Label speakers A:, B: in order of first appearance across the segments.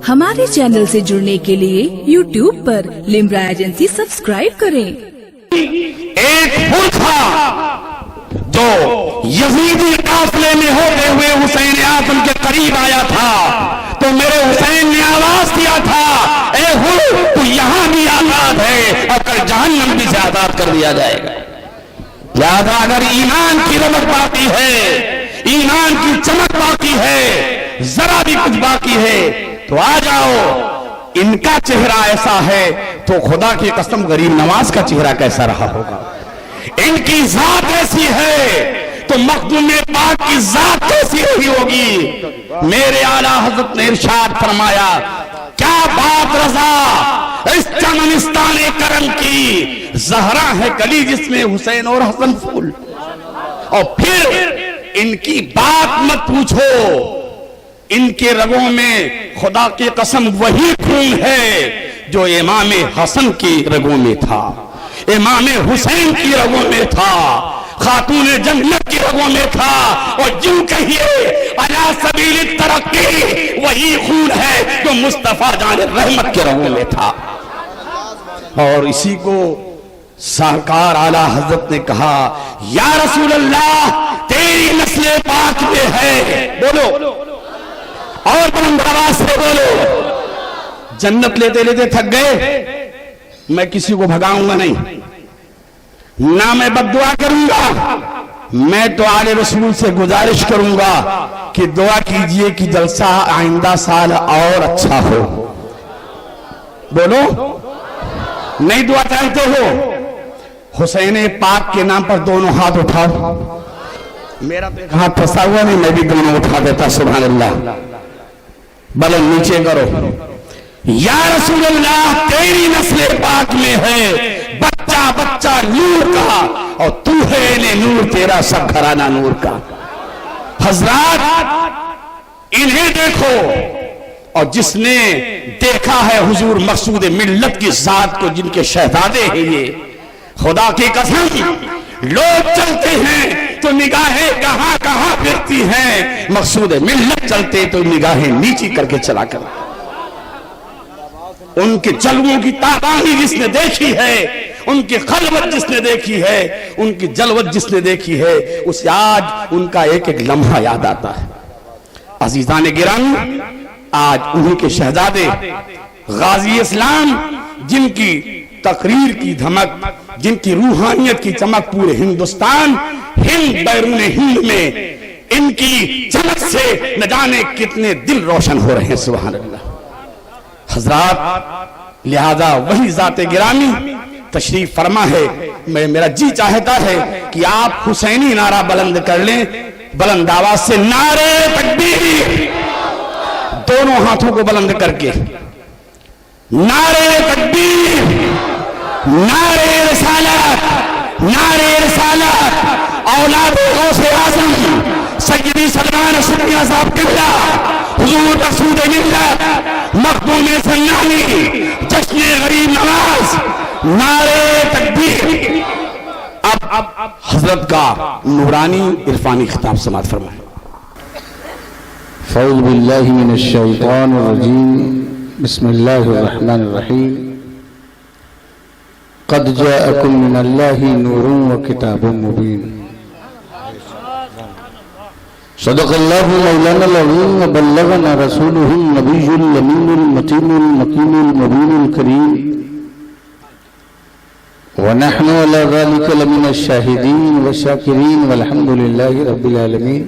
A: ہمارے چینل سے جڑنے کے لیے YouTube پر لمرا ایجنسی سبسکرائب کریں۔
B: ایک پھول تھا جو یزیدی قافلے میں ہوتے ہوئے حسین اعظم کے قریب آیا تھا تو میرے حسین نے آواز دیا تھا، اے پھول تو یہاں بھی آزاد ہے اور کل جہنم بھی سے آزاد کر دیا جائے گا۔ لہذا اگر ایمان کی رمق باقی ہے، ایمان کی چمک باقی ہے، ذرا بھی کچھ باقی ہے تو آ جاؤ۔ ان کا چہرہ ایسا ہے تو خدا کی قسم غریب نواز کا چہرہ کیسا رہا ہوگا؟ ان کی ذات ایسی ہے تو مخدوم پاک کی ذات کیسی رہی ہوگی؟ میرے اعلیٰ حضرت نے ارشاد فرمایا، کیا بات رضا اس چمنستان کرم کی، زہرا ہے کلی جس میں حسین اور حسن پھول۔ اور پھر ان کی بات مت پوچھو، ان کے رگوں میں خدا کی قسم وہی خون ہے جو امام حسن کی رگوں میں تھا، امام حسین کی رگوں میں تھا، خاتون جنت کی رگوں میں تھا، اور یوں کہیے علی سبیل الترقی وہی خون ہے جو مصطفیٰ جان رحمت کے رگوں میں تھا۔ اور اسی کو سرکار اعلیٰ حضرت نے کہا، یا رسول اللہ تیری نسل پاک میں ہے، بولو اور بلند آواز سے بولو۔ جنت لیتے لیتے تھک گئے، میں کسی کو بھگاؤں گا نہیں، نہ میں بد دعا کروں گا، میں تو آل رسول سے گزارش کروں گا کہ دعا کیجئے کہ جلسہ آئندہ سال اور اچھا ہو۔ بولو، نہیں دعا چاہتے ہو؟ حسین پاک کے نام پر دونوں ہاتھ اٹھاؤ۔ میرا تو ایک ہاتھ پھنسا ہوا نہیں، میں بھی دونوں اٹھا دیتا، سبحان اللہ۔ بلے نیچے کرو، یا رسول اللہ تیری نسل پاک میں ہے بچہ بچہ نور کا، اور تو ہے انہیں نور، تیرا سب گھرانہ نور کا۔ حضرات انہیں دیکھو، اور جس نے دیکھا ہے حضور مقصود ملت کی ذات کو، جن کے شہزادے ہیں یہ، خدا کی قسم لوگ چلتے ہیں تو نگاہیں کہاں کہاں پھرتی ہیں، مقصود ملت چلتے تو نگاہیں نیچی کر کے چلا کر۔ ان کے جلووں کی تابانی جس نے دیکھی ہے، ان کی خلوت جس نے دیکھی ہے، ان کی جلوت جس نے دیکھی ہے، اسے آج ان کا ایک ایک لمحہ یاد آتا ہے۔ عزیزان گرامی، آج انہی کے شہزادے غازی اسلام، جن کی تقریر کی دھمک، جن کی روحانیت کی چمک پورے ہندوستان، ہند بیرون ہند میں ان کی چمک سے نہ جانے کتنے دل روشن ہو رہے ہیں، سبحان اللہ۔ حضرات لہذا وہی ذات گرامی تشریف فرما ہے، میرا جی چاہتا ہے کہ آپ حسینی نعرہ بلند کر لیں، بلند آواز سے نعرے تکبیر، دونوں ہاتھوں کو بلند کر کے نعرے تکبیر، نعرے رسالت، نعرے رسالت، اولاد غوث اعظم سیدی سلمان سنیہ صاحب قبلہ، حضور مقصود ملت، مخدوم سنانی، جشن غریب نواز، نعرے تکبیر۔ اب حضرت کا نورانی عرفانی خطاب سماعت فرمائیں۔
C: اعوذ باللہ من الشیطان الرجیم، بسم اللہ الرحمن الرحیم۔ قد جاءکم من اللہ نور و کتاب مبین۔ صدق اللہ مولانا العظیم وبلغنا رسولہ النبی الامین المتین المکین المبین الکریم، ونحن على ذلك لمن الشاهدين والشاكرين والحمد لله رب العالمين۔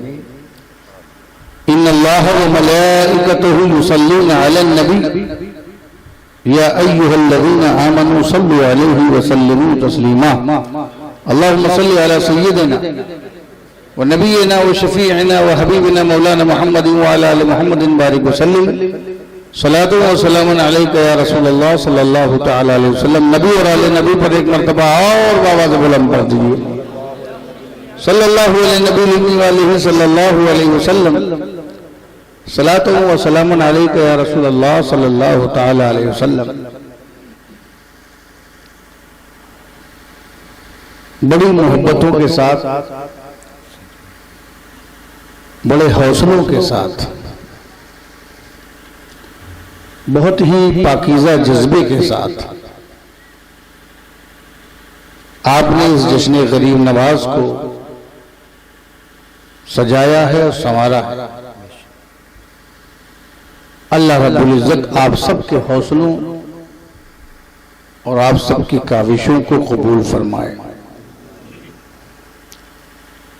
C: ان الله وملائكته يصلون على النبي يا ايها الذين امنوا صلوا عليه وسلموا تسليما۔ اللهم صل على سيدنا ونبينا وشفيعنا وحبيبنا مولانا محمد وعلى آل محمد بارك وسلم۔ صلاۃ و سلام علیک یا رسول اللہ صلی اللہ تعالی علیہ وسلم۔ نبی اور آل نبی پر ایک مرتبہ اور آواز بلند کر دیجیے، صلی اللہ علیہ نبی وآلہ صلی اللہ علیہ وسلم۔ صلاۃ و سلام علیک یا رسول اللہ صلی اللہ تعالی علیہ وسلم۔ بڑی محبتوں کے ساتھ بڑے حوصلوں کے ساتھ، بہت ہی پاکیزہ جذبے کے ساتھ آپ نے اس جشن غریب نواز کو سجایا ہے اور سنوارا ہے۔ اللہ رب العزت آپ سب کے حوصلوں اور آپ سب کی کاوشوں کو قبول فرمائے،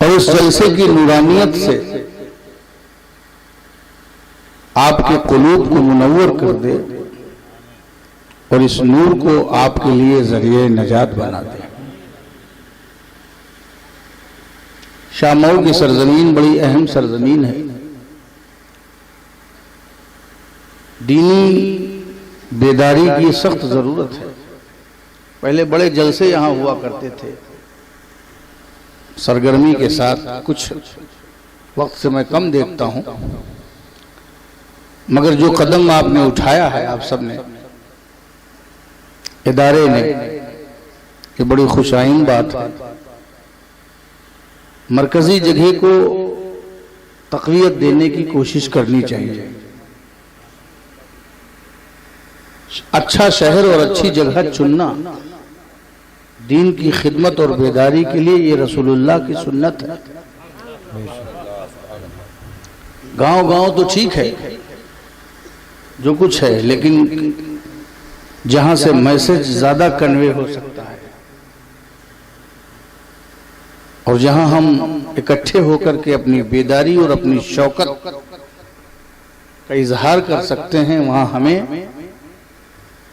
C: اور اس جلسے کی نورانیت سے آپ کے قلوب کو منور کر دے، اور اس نور کو آپ کے لیے ذریعہ نجات بنا دے۔ شاہ مئو کی سرزمین بڑی اہم سرزمین ہے، دینی بیداری کی سخت ضرورت ہے۔ پہلے بڑے جلسے یہاں ہوا کرتے تھے سرگرمی کے ساتھ، کچھ وقت سے میں کم دیکھتا ہوں، مگر جو قدم آپ نے اٹھایا ہے، آپ سب نے، ادارے نے، یہ بڑی خوش آئند بات ہے۔ مرکزی جگہ کو تقویت دینے کی کوشش کرنی چاہیے۔ اچھا شہر اور اچھی جگہ چننا دین کی خدمت اور بیداری کے لیے یہ رسول اللہ کی سنت ہے۔ گاؤں گاؤں تو ٹھیک ہے جو کچھ ہے، لیکن جہاں سے میسج زیادہ کنوے ہو سکتا ہے، اور جہاں ہم اکٹھے ہو کر کے اپنی بیداری اور اپنی شوقت کا اظہار کر سکتے ہیں، وہاں ہمیں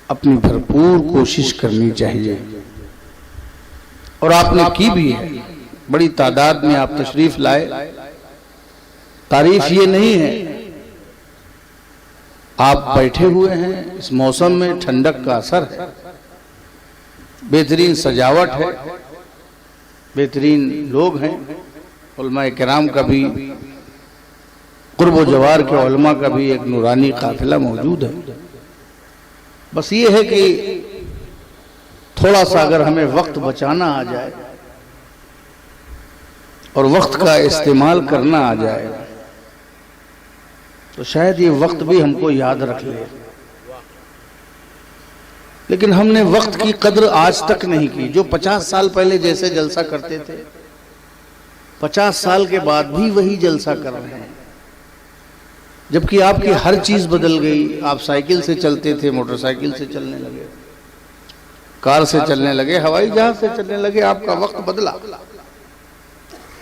C: اپنی بھرپور کوشش کرنی چاہیے، اور آپ نے کی بھی ہے۔ بڑی تعداد میں آپ تشریف لائے۔ تعریف یہ نہیں ہے، آپ بیٹھے ہوئے ہیں، اس موسم میں ٹھنڈک کا اثر ہے، بہترین سجاوٹ ہے، بہترین لوگ ہیں، علماء کرام کا بھی، قرب و جوار کے علماء کا بھی ایک نورانی قافلہ موجود ہے۔ بس یہ ہے کہ تھوڑا سا اگر ہمیں وقت بچانا آ جائے اور وقت کا استعمال کرنا آ جائے تو شاید یہ وقت بھی ہم کو یاد رکھ لے، لیکن ہم نے وقت کی قدر آج تک نہیں کی۔ جو 50 سال پہلے جیسے جلسہ کرتے تھے، 50 سال کے بعد بھی وہی جلسہ کر رہے ہیں، جبکہ آپ کی ہر چیز بدل گئی۔ آپ سائیکل سے چلتے تھے، موٹر سائیکل سے چلنے لگے، کار سے چلنے لگے، ہوائی جہاز سے چلنے لگے، آپ کا وقت بدلا،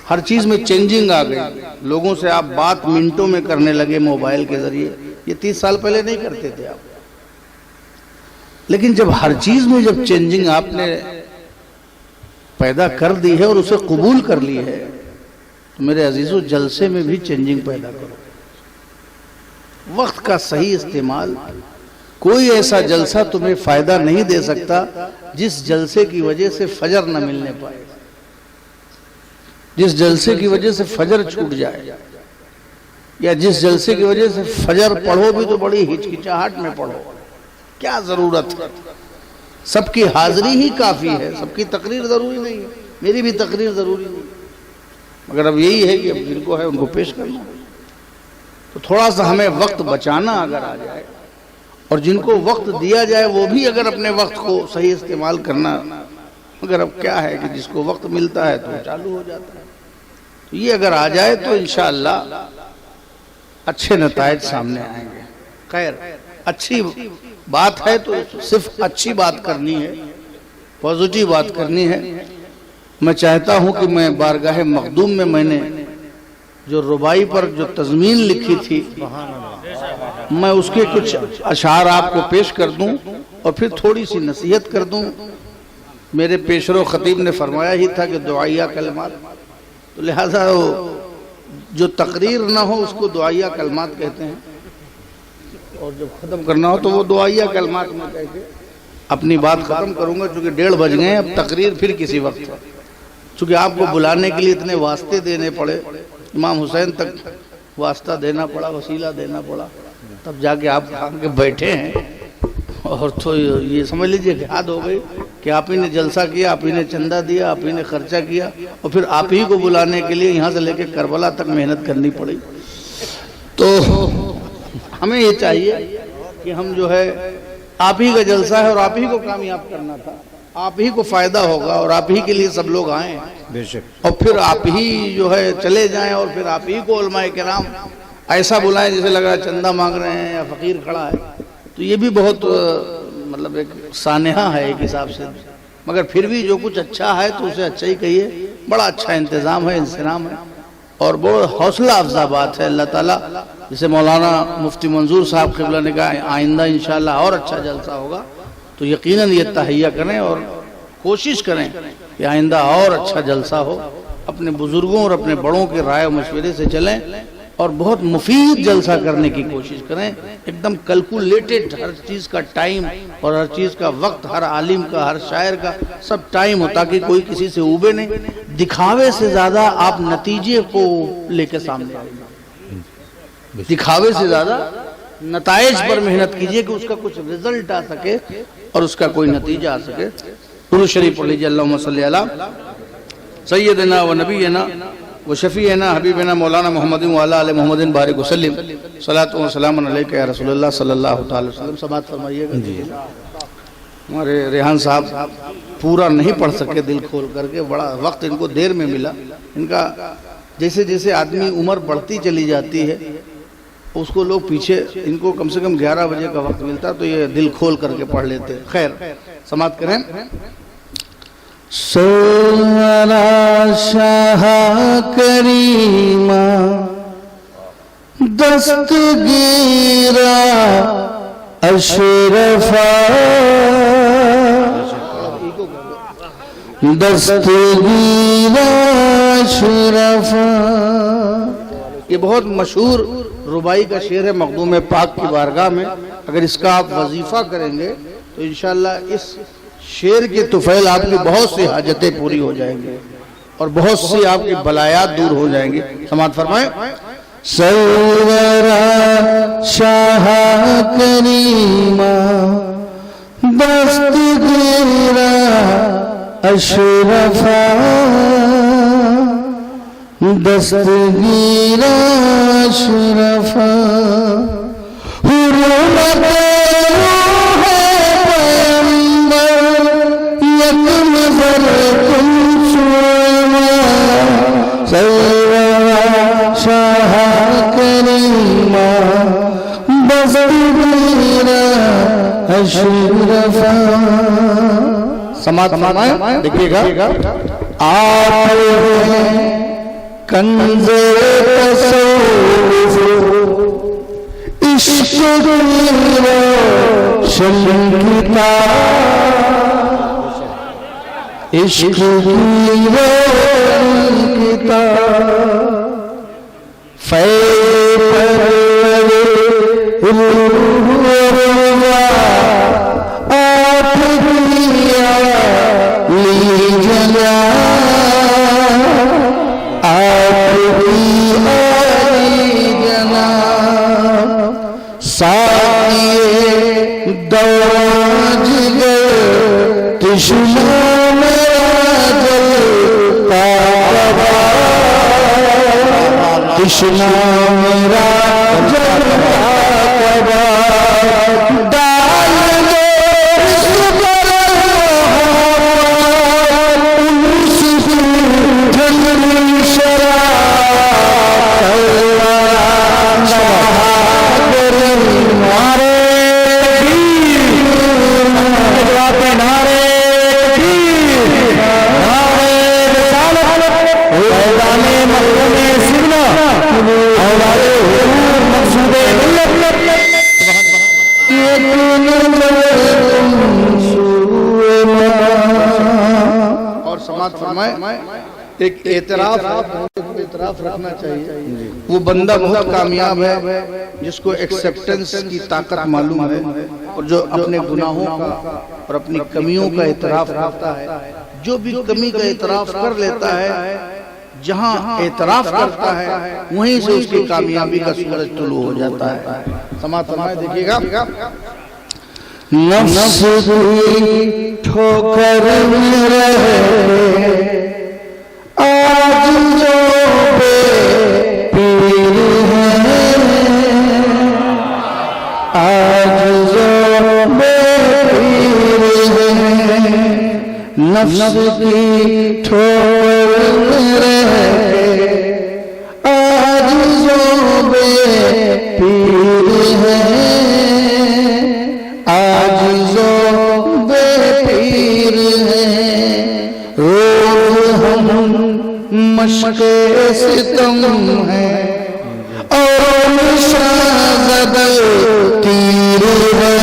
C: ہر چیز میں چینجنگ آ گئی۔ لوگوں سے آپ بات منٹوں میں کرنے لگے موبائل کے ذریعے، یہ 30 سال پہلے نہیں کرتے تھے آپ۔ لیکن جب ہر چیز میں جب چینجنگ آپ نے پیدا کر دی ہے اور اسے قبول کر لی ہے، تو میرے عزیزو جلسے میں بھی چینجنگ پیدا کرو۔ وقت کا صحیح استعمال۔ کوئی ایسا جلسہ تمہیں فائدہ نہیں دے سکتا جس جلسے کی وجہ سے فجر نہ ملنے پائے، جس جلسے کی وجہ سے فجر چھوٹ جائے، یا جس جلسے کی وجہ سے فجر پڑھو بھی تو بڑی ہچکچاہٹ میں پڑھو۔ کیا ضرورت ہے؟ سب کی حاضری ہی کافی ہے، سب کی تقریر ضروری نہیں ہے، میری بھی تقریر ضروری نہیں، مگر اب یہی ہے کہ اب جن کو ہے ان کو پیش کرنا۔ تو تھوڑا سا ہمیں وقت بچانا اگر آ جائے، اور جن کو وقت دیا جائے وہ بھی اگر اپنے وقت کو صحیح استعمال کرنا، مگر اب کیا ہے کہ جس کو وقت ملتا ہے تو چالو ہو جاتا ہے۔ تو یہ اگر آ جائے تو انشاءاللہ اچھے نتائج سامنے آئیں گے۔ خیر، اچھی بات ہے تو صرف اچھی بات کرنی ہے، پازیٹیو بات کرنی ہے۔ میں چاہتا ہوں کہ میں بارگاہ مخدوم میں نے جو ربائی پر جو تضمین لکھی تھی، میں اس کے کچھ اشعار آپ کو پیش کر دوں اور پھر تھوڑی سی نصیحت کر دوں۔ میرے پیشرو خطیب نے فرمایا ہی تھا کہ دعائیہ کلمات، تو لہذا جو تقریر نہ ہو اس کو دعائیہ کلمات کہتے ہیں، اور جب ختم کرنا ہو تو وہ دعائیہ کلمات میں کہہ کے اپنی بات ختم کروں گا، چونکہ 1:30 بج گئے ہیں، اب تقریر پھر کسی وقت ہے۔ چونکہ آپ کو بلانے کے لیے اتنے واسطے دینے پڑے، امام حسین تک واسطہ دینا پڑا، وسیلہ دینا پڑا، تب جا کے آپ کھا کے بیٹھے ہیں، اور تو یہ سمجھ لیجئے کہ حد ہو گئی۔ کہ آپ ہی نے جلسہ کیا، آپ ہی نے چندہ دیا، آپ ہی نے خرچہ کیا، اور پھر آپ ہی کو بلانے کے لیے یہاں سے لے کے کربلا تک محنت کرنی پڑی۔ تو ہمیں یہ چاہیے کہ ہم جو ہے آپ ہی کا جلسہ ہے اور آپ ہی کو کامیاب کرنا تھا، آپ ہی کو فائدہ ہوگا اور آپ ہی کے لیے سب لوگ آئیں،
B: بے شک،
C: اور پھر آپ ہی جو ہے چلے جائیں، اور پھر آپ ہی کو علماء کرام ایسا بلائیں جیسے لگ رہا ہے چندہ مانگ رہے ہیں یا فقیر کھڑا ہے، تو یہ بھی بہت مطلب ایک سانحہ ہے ایک حساب سے۔ مگر پھر بھی جو کچھ اچھا ہے تو اسے اچھا ہی کہیے، بڑا اچھا انتظام ہے، انسرام ہے، اور بہت حوصلہ افزا بات ہے۔ اللہ تعالیٰ جسے مولانا مفتی منظور صاحب قبلہ نے کہا آئندہ انشاءاللہ اور اچھا جلسہ ہوگا، تو یقیناً یہ تہیہ کریں اور کوشش کریں کہ آئندہ اور اچھا جلسہ ہو۔ اپنے بزرگوں اور اپنے بڑوں کے رائے و مشورے سے چلیں اور بہت مفید جلسہ کرنے کی کوشش کریں، ایک دم کیلکولیٹڈ، ہر چیز کا ٹائم اور ہر چیز کا وقت، ہر عالم کا، ہر شاعر کا سب ٹائم ہو، تاکہ کوئی کسی سے اوبے نہیں۔ دکھاوے سے زیادہ آپ نتیجے کو لے کے سامنے آئیں، دکھاوے سے زیادہ نتائج پر محنت کیجئے کہ اس کا کچھ رزلٹ آ سکے اور اس کا کوئی نتیجہ آ سکے۔ درود شریف پڑھ لیجئے، اللہم صلی علی سیدنا و نبینا و شفیعنا حبیبنا مولانا محمد و علی آل محمد بارک وسلم، صلاۃ و سلام علیکہ یا رسول اللہ صلی اللہ تعالی وسلم۔ سماعت فرمائیے گا۔ ہمارے ریحان صاحب پورا نہیں پڑھ سکے دل کھول کر کے، بڑا وقت ان کو دیر میں ملا۔ ان کا جیسے جیسے آدمی عمر بڑھتی چلی جاتی ہے اس کو لوگ پیچھے، ان کو کم سے کم 11 بجے کا وقت ملتا تو یہ دل کھول کر کے پڑھ لیتے۔ خیر، سماعت کریں۔
D: سونا شاہ کریمہ دستگیرہ اشرفا دستگیرہ اشرفا،
C: یہ بہت مشہور ربائی کا شعر ہے مخدوم پاک کی بارگاہ میں۔ اگر اس کا آپ وظیفہ کریں گے تو انشاءاللہ اس شعر کی طفیل آپ کی بہت سی حاجتیں پوری ہو جائیں گی اور بہت سی آپ کی بلایات دور ہو جائیں گی۔ سماعت فرمائیں۔
D: سورہ شاہ کریمہ دستگیرہ اشرفا دستگیرہ اشرفا، حرمت روح پیغمبر یک نظر کن سوما، سورہ شاہ کریمہ دستگیرہ اشرفا۔
C: سماعت فرمائیں، دیکھیے گا۔
D: آپ ہیں کنز تصوف عشق کی روشن کتاب، عشق کی روشن کتاب، فیض تشنا میرا جلتا کبا، ڈال دو اس پر انس ٹھنڈی شراب، مارے
C: اور سماعت فرمائیں۔ ایک اعتراف رکھنا چاہیے۔ وہ بندہ بہت کامیاب ہے جس کو ایکسپٹنس کی طاقت معلوم ہے اور جو اپنے گناہوں کا اور اپنی کمیوں کا اعتراف کرتا ہے۔ جو بھی کمی کا اعتراف کر لیتا ہے، جہاں اعتراف کرتا ہے وہیں سے اس کی کامیابی کا سورج طلوع ہو جاتا ہے۔ سماعت فرمائیں، دیکھیے گا۔ نفس کی ٹھوکر میں رہے آج جو بے پیر ہیں، آج جو بے پیر ہیں، نفس کی ٹھوکر میں رہے آج جو بے پیر ہیں، آج جو بے پیر ہیں، روز ہم مشق ستم ہیں اور نشاں زد تیر ہے،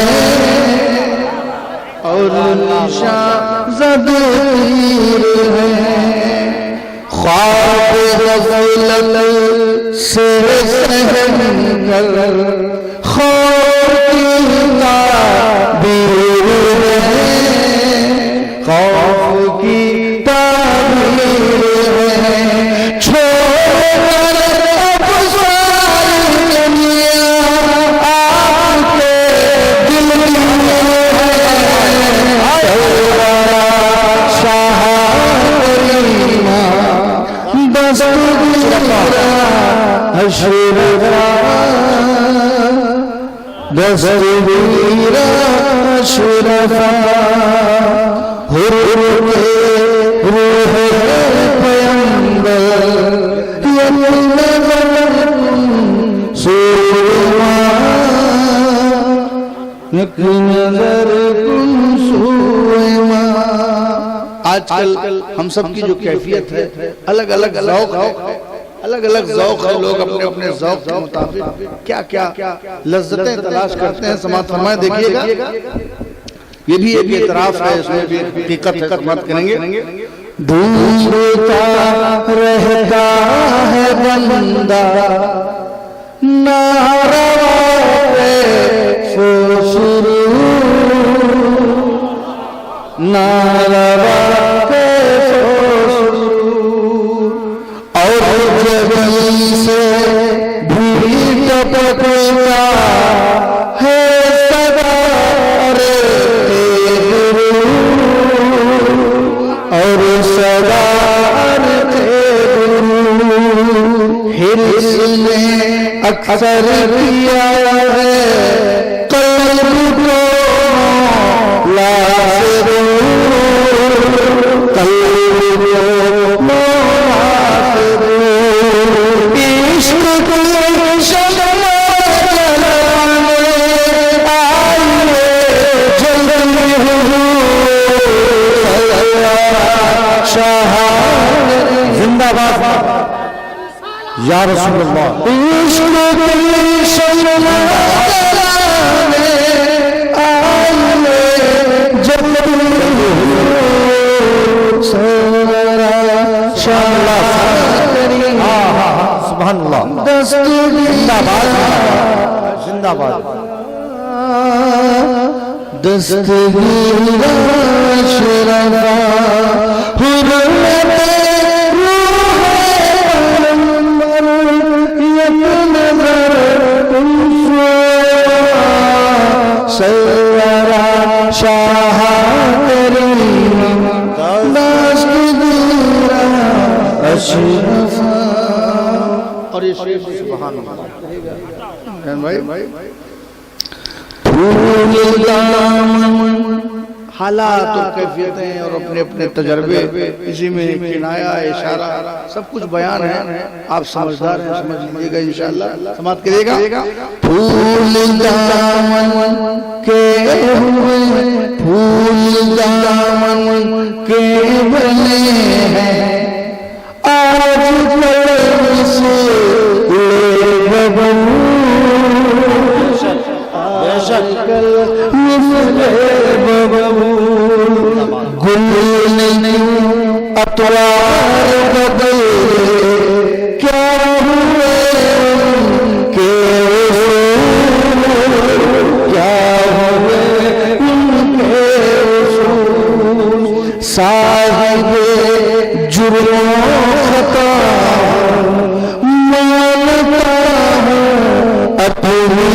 C: اور نشاں زد تیر ہے، خواب غفلت سے سہن کر خوف کی تعبیر ہے، خوف کی تعبیر ہے، چھوڑ کر اب ساری دنیا آپ کے دل میں ہے، شاہ کریمہ دستگیرہ اشرفا، دستگیرہ اشرفا، حر کے روح پیمبر یک نظر کن سوئے، یک نظر کن سوئے۔ آج کل ہم سب کی جو کیفیت ہے الگ الگ ذوق ہے، الگ الگ ذوق ہے، لوگ اپنے اپنے ذوق کے مطابق کیا کیا لذتیں تلاش کرتے ہیں۔ سماعت فرمائے دیکھیے گا، یہ بھی ایک اعتراف ہے، اس میں بھی ایک حقیقت ہے، سماعت کریں گے۔ ڈھونڈتا رہتا ہے بندہ ناروا سو سرور، ناروا اور جبی سے بھی ٹپکتا ہے صدا رے گرو، اور صدا رے گرو، حرص نے اکثر کیا ہے قلب کو لاسرو، قلب کو لاسرو، عشق کی شمع جلانے آئیے جلدی حضور، شاہ زندہ باد یا رسول اللہ، عشق کی شمع جلانے آئیے جلدی حضور، شاہ سبحان اللہ، زندہ باد زندہ باد، دستگیرہ اشرفا، حرمت روح پیغمبر یک نظر کن سوئے، سیارہ شاہ کریمہ دستگیرہ اشرفا۔ اور یہ شیخ سبحان اللہ بھائی، پھول دامن حالات اور کیفیتیں اور اپنے اپنے تجربے، اسی میں کنایا اشارہ سب کچھ بیان ہے، آپ سمجھدار ہیں، سمجھ لیجیے گا انشاءاللہ، سماعت کریے گا۔ پھول دامن کے ہوئے، پھول دامن کے بنے ہیں، آج کل سے لے ببو، کل لے ببو، گل نہیں اطوار بدل کیا ہوئے ان کے اصول، کیا ہوئے ان کے اصول، صاحب جرم خطا مانتا ہوں اپنی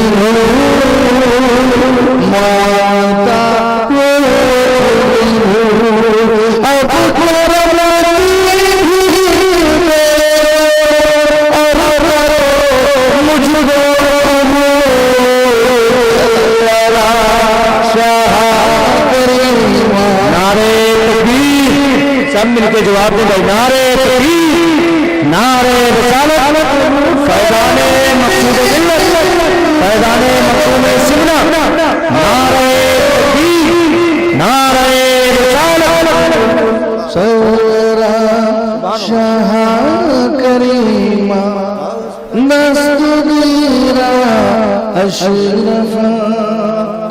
C: مانتا سب مل کے جواب دیں بھائی. نعرے تکبیر، نعرے رسالت، فیضان مقصود ملت، فیضان مقصود سمنا، نعرے تکبیر، نعرے رسالت.
D: سورا شاہ کریمہ مستدیرہ اشرفا.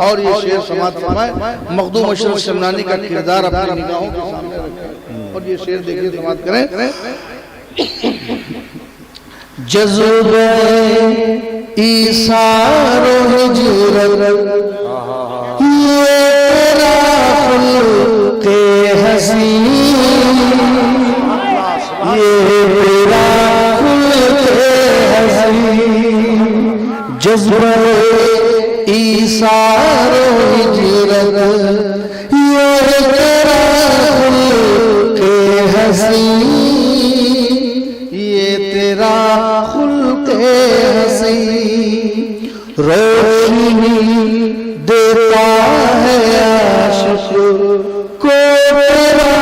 D: اور یہ شعر سماعت فرمائے. مخدوم اشرف شمنانی کا کردار اپنی نگاہوں کے سامنے رکھیں اور یہ شعر دیکھیے سماعت کریں. جذبہ ایثار و ہجرت یہ تیرا خلق حسین، یہ تیرا خلق حسین. جذبہ ایثار و ہجرت یہ تیرا خلق حسین، یہ تیرا خلق حسین. روشنی دیتا ہے عاشق کو تیرا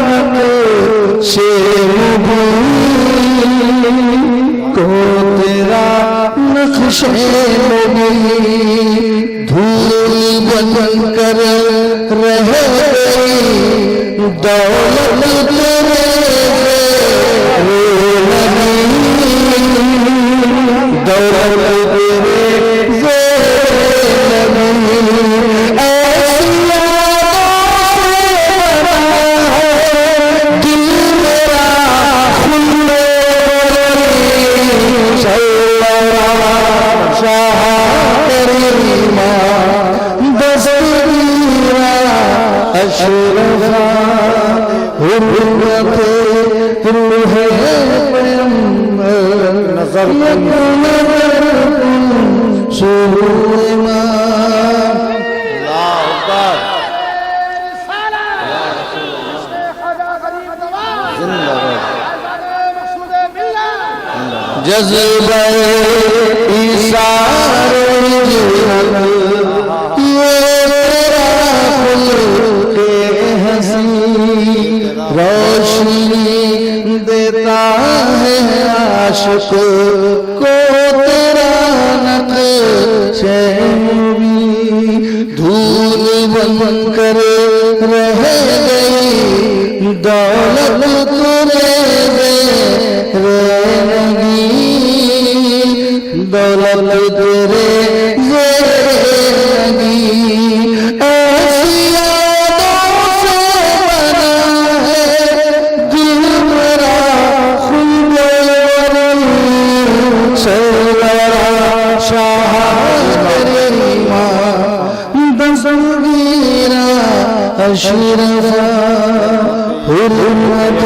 D: نقش مبین، کو تیرا نقش مبین. دھول بن کر رہ گئی دولت تیرے دولت تیرے ایسی یادوں سے بنا ہے دل میرا خلق شاہ کریمہ دستگیرہ اشرفا. حرمت روح پیغمبر نظر سوما. جذبہ ایثار و ہجرت یہ تیرا خلق حسین. روشنی دیتا ہے عاشق کو تیرا نقش مبین. دھول بن کر رہ گئی دولت تیرے رہنگی، دولت تیرے رہنگی. ایسی یادوں سے بنا ہے دل میرا خلق سورا شاہ کریمہ دستگیرہ اشرفا. حرمت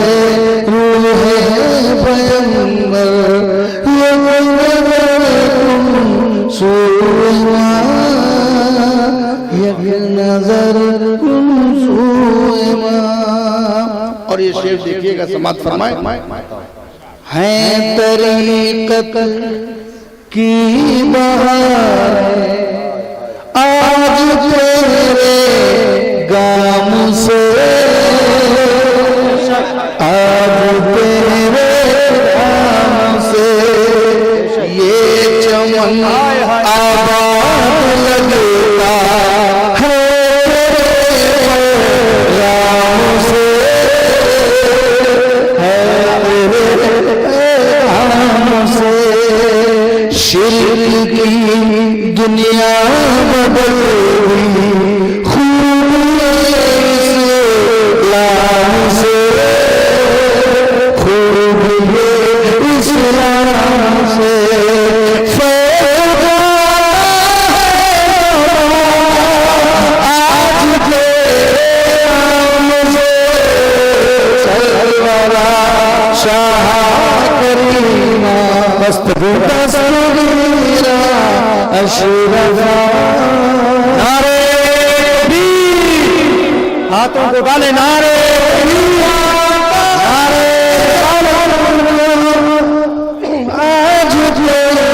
D: روح پیغمبر سوما، یک نظر سوما. اور یہ شعر دیکھیے گا سماعت فرمائے. ہیں طریقت کی بہار آج تیرے گام سے، آج تیرے گام سے یہ چمن آباد لگتا ہے رام سے، ہے رام سے. شرک کی دنیا بدل ہوئی خوب اسلام سے، خوب اسلام سے. آج کے رام سے شاہ کریمہ دستگیرہ اشرفا. نعرے تکبیر، ہاتھوں کو ڈالے. نعرے آج تیرے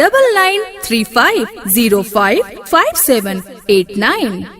A: 9935055789।